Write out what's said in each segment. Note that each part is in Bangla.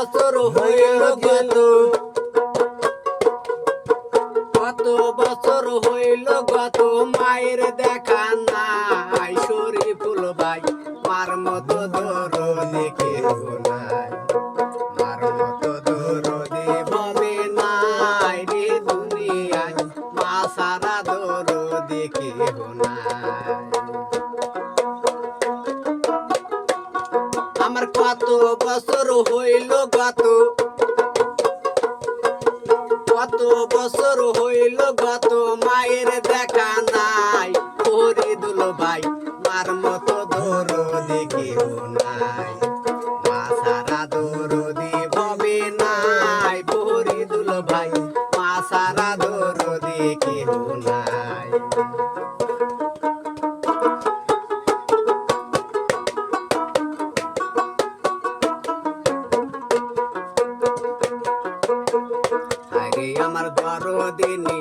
বছর হইল গত, কত বছর হইল গত মায়ের দেখা নাই। শরীফুল ভাই মার মতো দরদি কেহ নাই, মার মতো দরদি ভবে নাই রে দুনিয়ায়, মা সারা দরদি কেহ নাই। আমার কত বছর হইল গত, কত বছর হইল গত মায়ের দেখা নাই। ফরিদুল ভাই মার মতো দরদি কেহ নাই, মা সারা দরদি ভবে নাই। ফরিদুল ভাই মা সারা দরদি কেহ নাই। আগে আমার দরদিনী,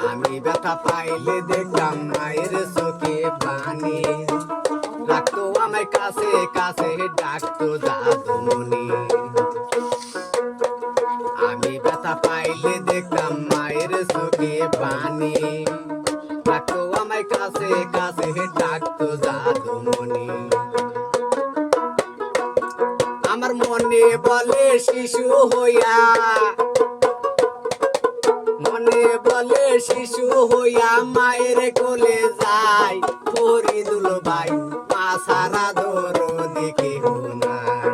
আমি ব্যথা পাইলে দেখতাম মায়ের চোখে পানি, রাখতো আমায় কাছে কাছে ডাকতো দাদুমণি। আমি ব্যথা পাইলে দেখতাম মায়ের চোখে পানি, রাখতো আমায় কাছে কাছে ডাকতো দাদুমণি। আমার মনে বলে শিশু হইয়া, মনে বলে শিশু হইয়া মায়ের কোলে যাই। ফরিদুল ভাই মা সারা দরদি কেহ নাই,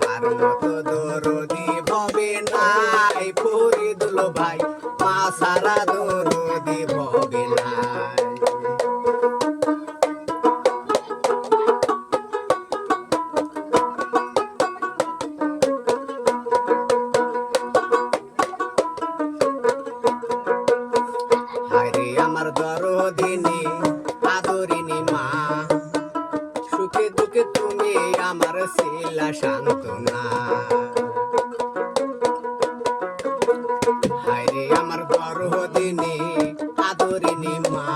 মার মতো দরদি ভবে নাই। ফরিদুল ভাই মা সারা দরদি ভবে নাই। আমার দরদিনী আদরিনী মা, সুখে দুঃখে তুমি আমার ছিলা সান্ত্বনা। হায়রে আমার দরদিনী আদরিনী মা,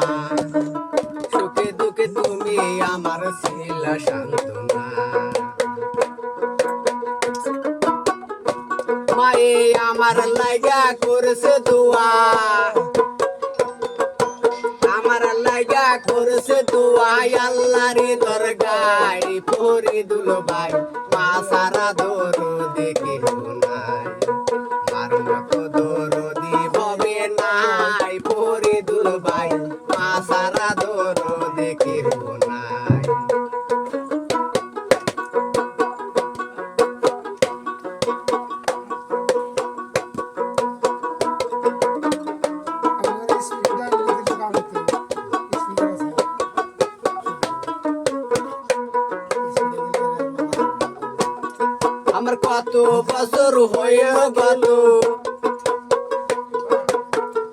সুখে দুঃখে তুমি আমার ছিলা সান্ত্বনা। মায়ে আমার লাগা করছে দোয়া, আমার লাগা করছে দোয়া আল্লাহর দরগায়। ফরিদুল ভাই মা সারা দরদি কেহ নাই, মার মতো দরদি ভবে নাই। ফরিদুল ভাই মা সারা দরদি কেহ নাই। আমার কত বছর হইল গত,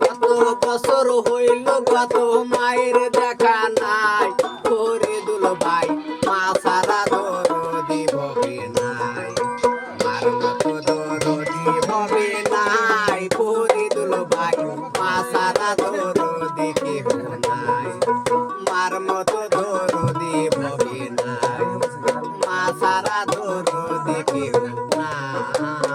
কত বছর হইল গত মায়ের দেখা নাই। ফরিদুল ভাই মা সারা দরদি ভবে নাই, মার মতো দরদি ভবে নাই। ফরিদুল ভাই মা সারা দরদি কেহ নাই, মার মতো দরদি ভবে নাই, মা সারা দরদি কেহ নাই।